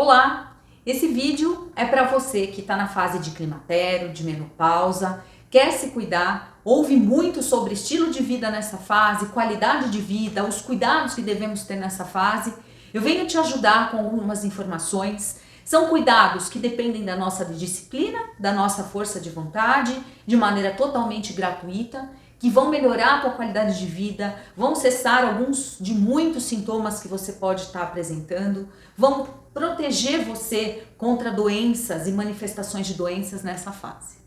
Olá! Esse vídeo é para você que está na fase de climatério, de menopausa, quer se cuidar, ouve muito sobre estilo de vida nessa fase, qualidade de vida, os cuidados que devemos ter nessa fase. Eu venho te ajudar com algumas informações. São cuidados que dependem da nossa disciplina, da nossa força de vontade, de maneira totalmente gratuita, que vão melhorar a tua qualidade de vida, vão cessar alguns de muitos sintomas que você pode estar apresentando, vão proteger você contra doenças e manifestações de doenças nessa fase.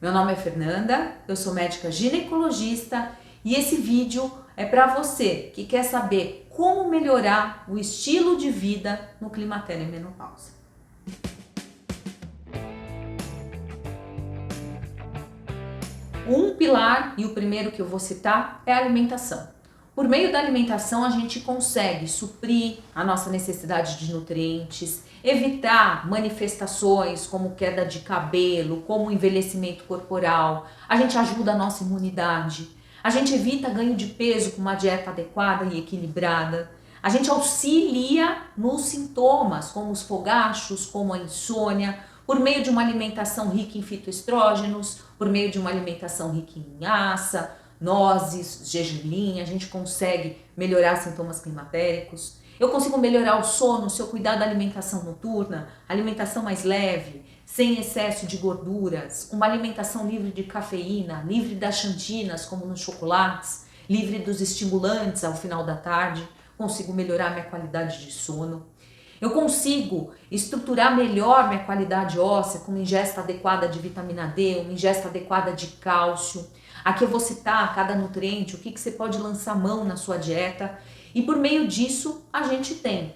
Meu nome é Fernanda, eu sou médica ginecologista e esse vídeo é para você que quer saber como melhorar o estilo de vida no climatério e menopausa. Um pilar, e o primeiro que eu vou citar, é a alimentação. Por meio da alimentação a gente consegue suprir a nossa necessidade de nutrientes, evitar manifestações como queda de cabelo, como envelhecimento corporal, a gente ajuda a nossa imunidade, a gente evita ganho de peso com uma dieta adequada e equilibrada, a gente auxilia nos sintomas como os fogachos, como a insônia, por meio de uma alimentação rica em fitoestrógenos, por meio de uma alimentação rica em linhaça, nozes, gergelim, a gente consegue melhorar sintomas climatéricos. Eu consigo melhorar o sono se eu cuidar da alimentação noturna, alimentação mais leve, sem excesso de gorduras, uma alimentação livre de cafeína, livre das xantinas, como nos chocolates, livre dos estimulantes ao final da tarde, consigo melhorar minha qualidade de sono. Eu consigo estruturar melhor minha qualidade óssea com uma ingesta adequada de vitamina D, uma ingesta adequada de cálcio. Aqui eu vou citar cada nutriente, o que você pode lançar mão na sua dieta. E por meio disso a gente tem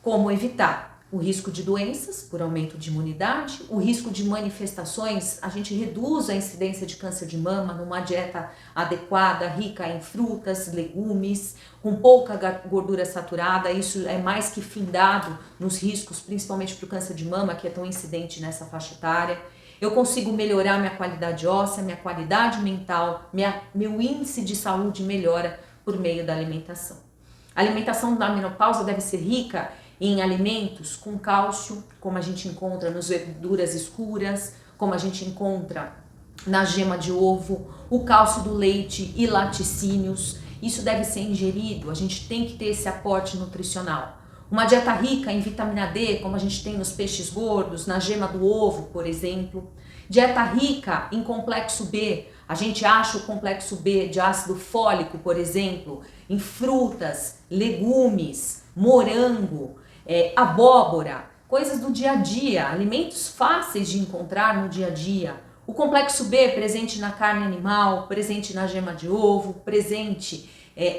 como evitar o risco de doenças por aumento de imunidade, o risco de manifestações, a gente reduz a incidência de câncer de mama numa dieta adequada, rica em frutas, legumes, com pouca gordura saturada. Isso é mais que findado nos riscos, principalmente para o câncer de mama, que é tão incidente nessa faixa etária. Eu consigo melhorar minha qualidade óssea, minha qualidade mental, meu índice de saúde melhora por meio da alimentação. A alimentação da menopausa deve ser rica em alimentos com cálcio, como a gente encontra nas verduras escuras, como a gente encontra na gema de ovo, o cálcio do leite e laticínios. Isso deve ser ingerido, a gente tem que ter esse aporte nutricional. Uma dieta rica em vitamina D, como a gente tem nos peixes gordos, na gema do ovo, por exemplo. Dieta rica em complexo B, a gente acha o complexo B de ácido fólico, por exemplo, em frutas, legumes, morango, abóbora, coisas do dia a dia, alimentos fáceis de encontrar no dia a dia. O complexo B presente na carne animal, presente na gema de ovo, presente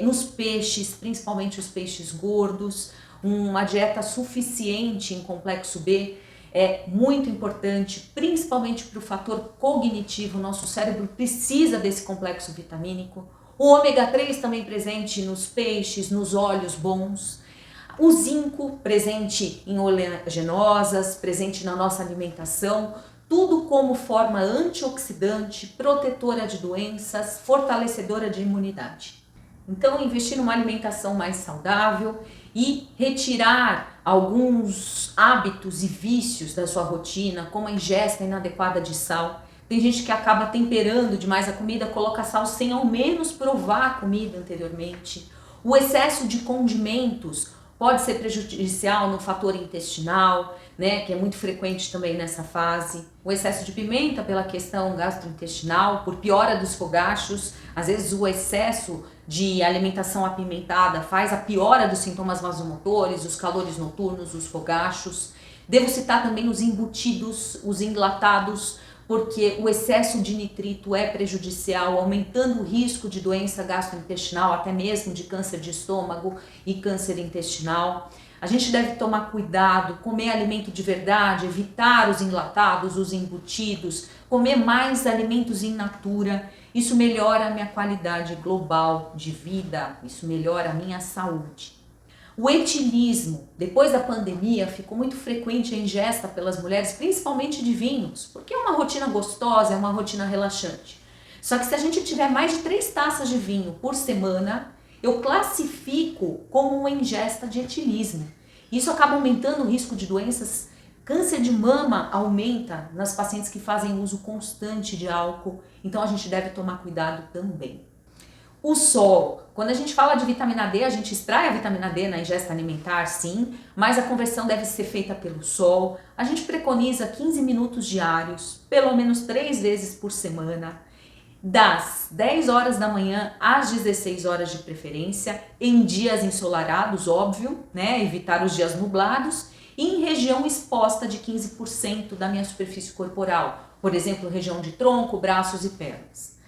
nos peixes, principalmente os peixes gordos. Uma dieta suficiente em complexo B é muito importante, principalmente para o fator cognitivo. Nosso cérebro precisa desse complexo vitamínico. O ômega 3 também presente nos peixes, nos óleos bons. O zinco presente em oleaginosas, presente na nossa alimentação, tudo como forma antioxidante, protetora de doenças, fortalecedora de imunidade. Então, investir numa alimentação mais saudável e retirar alguns hábitos e vícios da sua rotina, como a ingesta inadequada de sal. Tem gente que acaba temperando demais a comida, coloca sal sem ao menos provar a comida anteriormente. O excesso de condimentos pode ser prejudicial no fator intestinal, né, que é muito frequente também nessa fase. O excesso de pimenta pela questão gastrointestinal, por piora dos fogachos. Às vezes o excesso de alimentação apimentada faz a piora dos sintomas vasomotores, os calores noturnos, os fogachos. Devo citar também os embutidos, os enlatados, porque o excesso de nitrito é prejudicial, aumentando o risco de doença gastrointestinal, até mesmo de câncer de estômago e câncer intestinal. A gente deve tomar cuidado, comer alimento de verdade, evitar os enlatados, os embutidos, comer mais alimentos in natura. Isso melhora a minha qualidade global de vida, isso melhora a minha saúde. O etilismo, depois da pandemia, ficou muito frequente a ingesta pelas mulheres, principalmente de vinhos, porque é uma rotina gostosa, é uma rotina relaxante. Só que se a gente tiver mais de 3 taças de vinho por semana, eu classifico como uma ingesta de etilismo. Isso acaba aumentando o risco de doenças. Câncer de mama aumenta nas pacientes que fazem uso constante de álcool, então a gente deve tomar cuidado também. O sol, quando a gente fala de vitamina D, a gente extrai a vitamina D na ingesta alimentar, sim, mas a conversão deve ser feita pelo sol. A gente preconiza 15 minutos diários, pelo menos 3 vezes por semana, das 10 horas da manhã às 16 horas de preferência, em dias ensolarados, óbvio, né? Evitar os dias nublados, e em região exposta de 15% da minha superfície corporal, por exemplo, região de tronco, braços e pernas.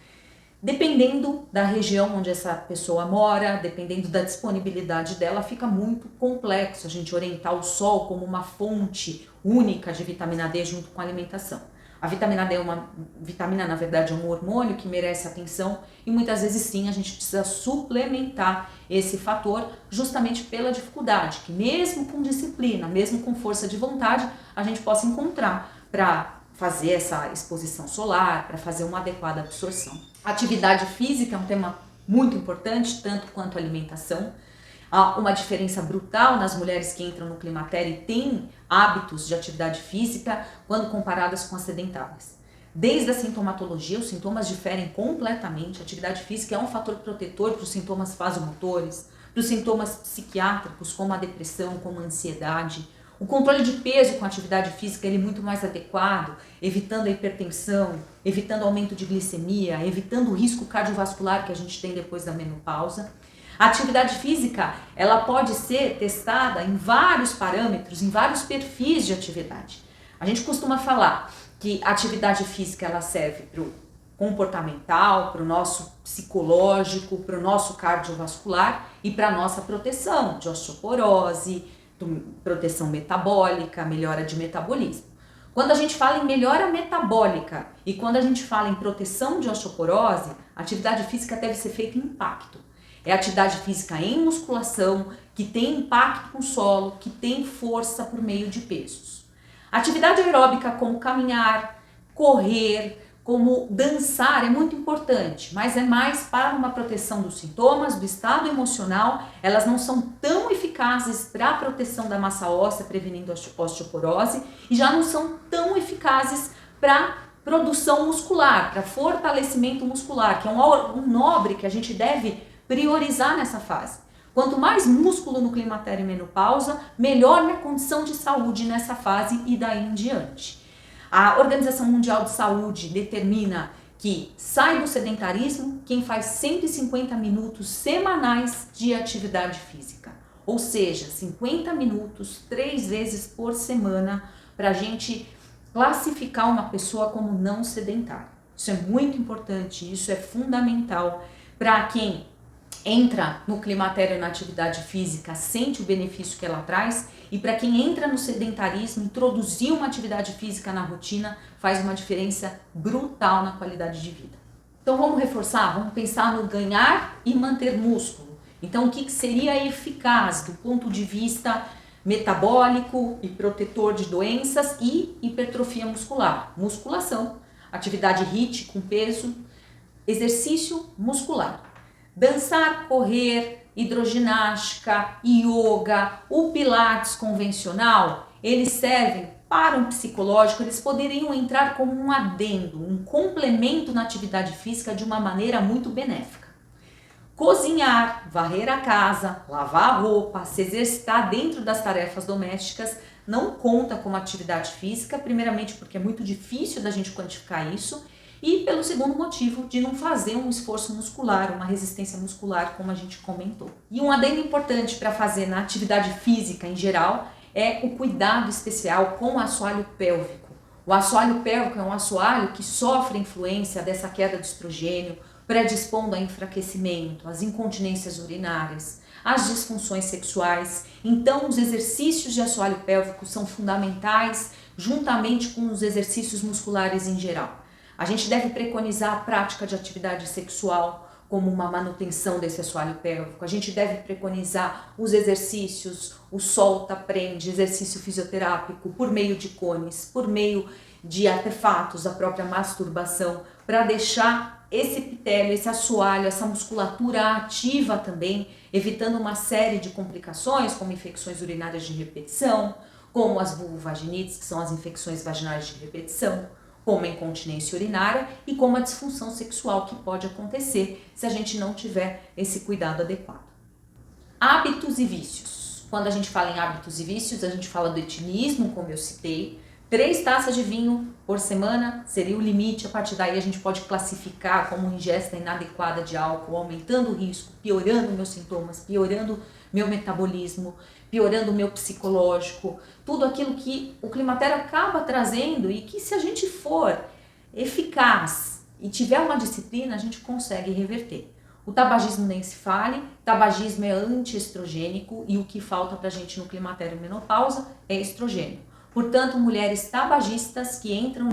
Dependendo da região onde essa pessoa mora, dependendo da disponibilidade dela, fica muito complexo a gente orientar o sol como uma fonte única de vitamina D junto com a alimentação. A vitamina D é uma vitamina, na verdade, é um hormônio que merece atenção e muitas vezes sim a gente precisa suplementar esse fator justamente pela dificuldade que mesmo com disciplina, mesmo com força de vontade, a gente possa encontrar para fazer essa exposição solar, para fazer uma adequada absorção. Atividade física é um tema muito importante, tanto quanto a alimentação. Há uma diferença brutal nas mulheres que entram no climatério e têm hábitos de atividade física quando comparadas com as sedentárias. Desde a sintomatologia, os sintomas diferem completamente. A atividade física é um fator protetor para os sintomas vasomotores, para os sintomas psiquiátricos como a depressão, como a ansiedade. O controle de peso com atividade física ele é muito mais adequado, evitando a hipertensão, evitando aumento de glicemia, evitando o risco cardiovascular que a gente tem depois da menopausa. A atividade física ela pode ser testada em vários parâmetros, em vários perfis de atividade. A gente costuma falar que a atividade física ela serve para o comportamental, para o nosso psicológico, para o nosso cardiovascular e para a nossa proteção de osteoporose, proteção metabólica, melhora de metabolismo. Quando a gente fala em melhora metabólica e quando a gente fala em proteção de osteoporose, a atividade física deve ser feita em impacto. É atividade física em musculação, que tem impacto com o solo, que tem força por meio de pesos. Atividade aeróbica como caminhar, correr, como dançar é muito importante, mas é mais para uma proteção dos sintomas, do estado emocional. Elas não são tão eficazes para a proteção da massa óssea, prevenindo a osteoporose, e já não são tão eficazes para produção muscular, para fortalecimento muscular, que é um nobre que a gente deve priorizar nessa fase. Quanto mais músculo no climatério e menopausa, melhor minha condição de saúde nessa fase e daí em diante. A Organização Mundial de Saúde determina que sai do sedentarismo quem faz 150 minutos semanais de atividade física. Ou seja, 50 minutos, 3 vezes por semana, para a gente classificar uma pessoa como não sedentária. Isso é muito importante, isso é fundamental para quem entra no climatério na atividade física, sente o benefício que ela traz, e para quem entra no sedentarismo, introduzir uma atividade física na rotina faz uma diferença brutal na qualidade de vida. Então vamos reforçar, vamos pensar no ganhar e manter músculo. Então o que seria eficaz do ponto de vista metabólico e protetor de doenças e hipertrofia muscular? Musculação, atividade HIIT com peso, exercício muscular. Dançar, correr, hidroginástica, yoga, o pilates convencional, eles servem para um psicológico, eles poderiam entrar como um adendo, um complemento na atividade física de uma maneira muito benéfica. Cozinhar, varrer a casa, lavar a roupa, se exercitar dentro das tarefas domésticas não conta como atividade física, primeiramente porque é muito difícil da gente quantificar isso, e pelo segundo motivo de não fazer um esforço muscular, uma resistência muscular, como a gente comentou. E um adendo importante para fazer na atividade física em geral é o cuidado especial com o assoalho pélvico. O assoalho pélvico é um assoalho que sofre influência dessa queda de estrogênio, predispondo a enfraquecimento, as incontinências urinárias, as disfunções sexuais. Então, os exercícios de assoalho pélvico são fundamentais juntamente com os exercícios musculares em geral. A gente deve preconizar a prática de atividade sexual como uma manutenção desse assoalho pélvico. A gente deve preconizar os exercícios, o solta-prende, exercício fisioterápico por meio de cones, por meio de artefatos, a própria masturbação, para deixar esse epitélio, esse assoalho, essa musculatura ativa também, evitando uma série de complicações, como infecções urinárias de repetição, como as vulvovaginites, que são as infecções vaginais de repetição, como a incontinência urinária e como a disfunção sexual que pode acontecer se a gente não tiver esse cuidado adequado. Hábitos e vícios. Quando a gente fala em hábitos e vícios, a gente fala do etilismo, como eu citei. 3 taças de vinho por semana seria o limite. A partir daí a gente pode classificar como ingesta inadequada de álcool, aumentando o risco, piorando meus sintomas, piorando meu metabolismo, piorando o meu psicológico, tudo aquilo que o climatério acaba trazendo e que, se a gente for eficaz e tiver uma disciplina, a gente consegue reverter. O tabagismo nem se fale, tabagismo é antiestrogênico e o que falta pra gente no climatério e menopausa é estrogênio. Portanto, mulheres tabagistas que entram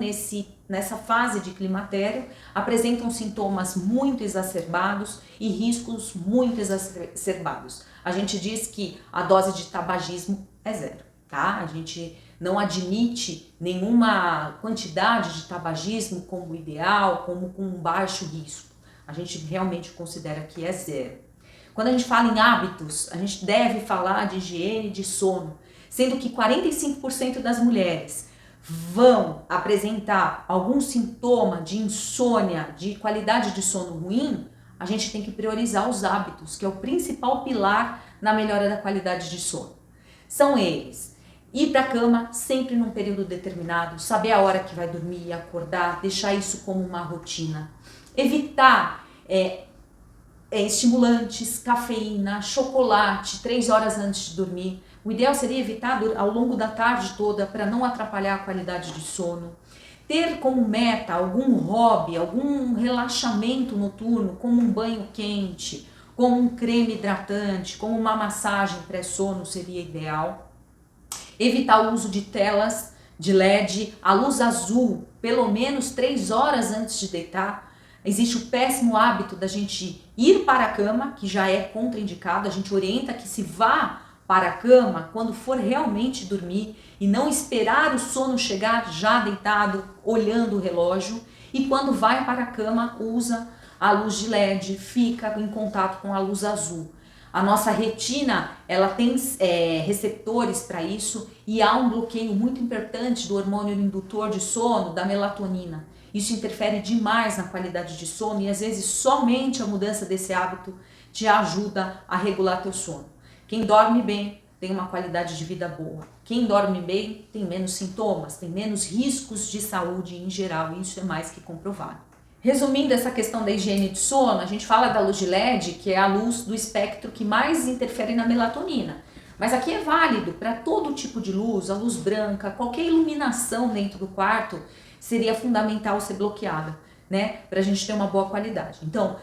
nessa fase de climatério apresentam sintomas muito exacerbados e riscos muito exacerbados. A gente diz que a dose de tabagismo é 0, tá? A gente não admite nenhuma quantidade de tabagismo como ideal, como com baixo risco. A gente realmente considera que é 0. Quando a gente fala em hábitos, a gente deve falar de higiene de sono, sendo que 45% das mulheres vão apresentar algum sintoma de insônia, de qualidade de sono ruim. A gente tem que priorizar os hábitos, que é o principal pilar na melhora da qualidade de sono. São eles: ir para a cama sempre num período determinado, saber a hora que vai dormir e acordar, deixar isso como uma rotina. Evitar estimulantes, cafeína, chocolate 3 horas antes de dormir. O ideal seria evitar ao longo da tarde toda para não atrapalhar a qualidade de sono. Ter como meta algum hobby, algum relaxamento noturno, como um banho quente, como um creme hidratante, como uma massagem pré-sono seria ideal. Evitar o uso de telas de LED, a luz azul, pelo menos 3 horas antes de deitar. Existe o péssimo hábito da gente ir para a cama, que já é contraindicado. A gente orienta que se vá para a cama quando for realmente dormir e não esperar o sono chegar já deitado, olhando o relógio. E quando vai para a cama, usa a luz de LED, fica em contato com a luz azul. A nossa retina, ela tem receptores para isso e há um bloqueio muito importante do hormônio indutor de sono, da melatonina. Isso interfere demais na qualidade de sono e às vezes somente a mudança desse hábito te ajuda a regular teu sono. Quem dorme bem tem uma qualidade de vida boa. Quem dorme bem tem menos sintomas, tem menos riscos de saúde em geral, e isso é mais que comprovado. Resumindo essa questão da higiene de sono, a gente fala da luz de LED, que é a luz do espectro que mais interfere na melatonina. Mas aqui é válido para todo tipo de luz, a luz branca, qualquer iluminação dentro do quarto seria fundamental ser bloqueada, né? Para a gente ter uma boa qualidade. Então,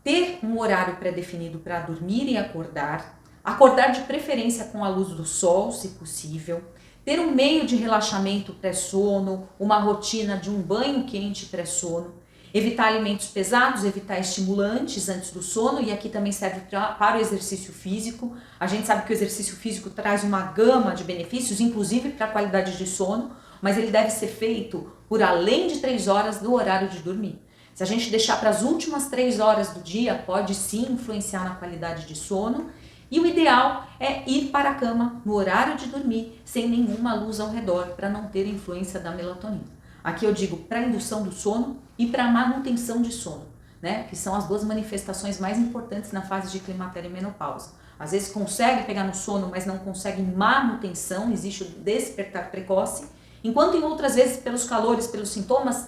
ter um horário pré-definido para dormir e acordar de preferência com a luz do sol, se possível, ter um meio de relaxamento pré-sono, uma rotina de um banho quente pré-sono, evitar alimentos pesados, evitar estimulantes antes do sono, e aqui também serve para o exercício físico. A gente sabe que o exercício físico traz uma gama de benefícios, inclusive para a qualidade de sono, mas ele deve ser feito por além de 3 horas do horário de dormir. Se a gente deixar para as últimas 3 horas do dia, pode sim influenciar na qualidade de sono. E o ideal é ir para a cama no horário de dormir, sem nenhuma luz ao redor, para não ter influência da melatonina. Aqui eu digo para indução do sono e para manutenção de sono, né? Que são as 2 manifestações mais importantes na fase de climatério e menopausa. Às vezes consegue pegar no sono, mas não consegue manutenção, existe o despertar precoce, enquanto em outras vezes, pelos calores, pelos sintomas,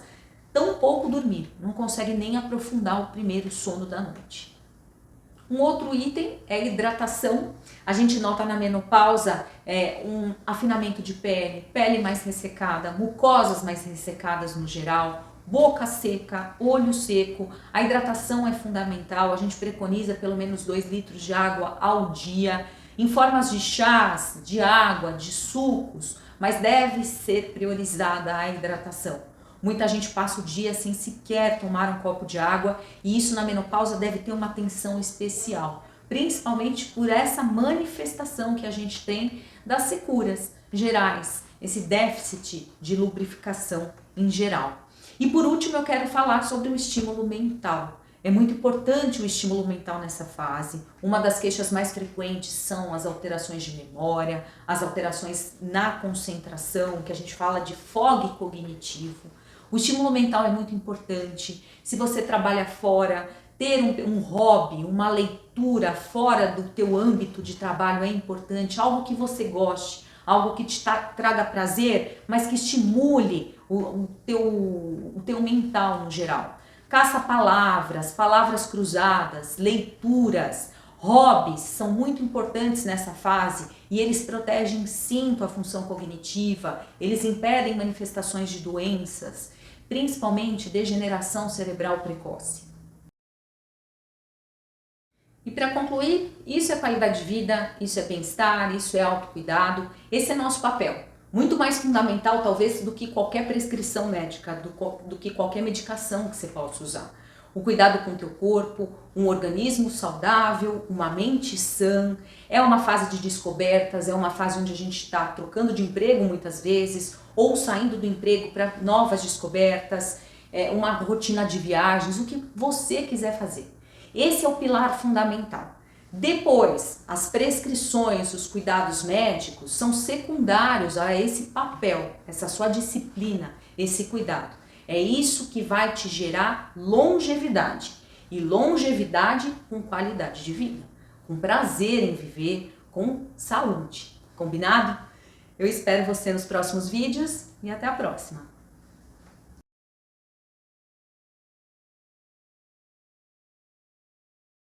tão pouco dormir, não consegue nem aprofundar o primeiro sono da noite. Um outro item é a hidratação. A gente nota na menopausa um afinamento de pele mais ressecada, mucosas mais ressecadas no geral, boca seca, olho seco. A hidratação é fundamental, a gente preconiza pelo menos 2 litros de água ao dia, em formas de chás, de água, de sucos, mas deve ser priorizada a hidratação. Muita gente passa o dia sem sequer tomar um copo de água e isso na menopausa deve ter uma atenção especial, principalmente por essa manifestação que a gente tem das securas gerais, esse déficit de lubrificação em geral. E por último, eu quero falar sobre o estímulo mental. É muito importante o estímulo mental nessa fase. Uma das queixas mais frequentes são as alterações de memória, as alterações na concentração, que a gente fala de fog cognitivo. O estímulo mental é muito importante. Se você trabalha fora, ter um hobby, uma leitura fora do teu âmbito de trabalho é importante, algo que você goste, algo que te traga prazer, mas que estimule o teu mental no geral. Caça-palavras, palavras cruzadas, leituras, hobbies são muito importantes nessa fase e eles protegem sim tua função cognitiva, eles impedem manifestações de doenças, principalmente degeneração cerebral precoce. E para concluir, isso é qualidade de vida, isso é bem-estar, isso é autocuidado, esse é nosso papel. Muito mais fundamental, talvez, do que qualquer prescrição médica, do que qualquer medicação que você possa usar. O cuidado com o teu corpo, um organismo saudável, uma mente sã, é uma fase de descobertas, é uma fase onde a gente está trocando de emprego muitas vezes, ou saindo do emprego para novas descobertas, uma rotina de viagens, o que você quiser fazer. Esse é o pilar fundamental. Depois, as prescrições, os cuidados médicos são secundários a esse papel, essa sua disciplina, esse cuidado. É isso que vai te gerar longevidade. E longevidade com qualidade de vida, com prazer em viver, com saúde. Combinado? Eu espero você nos próximos vídeos e até a próxima!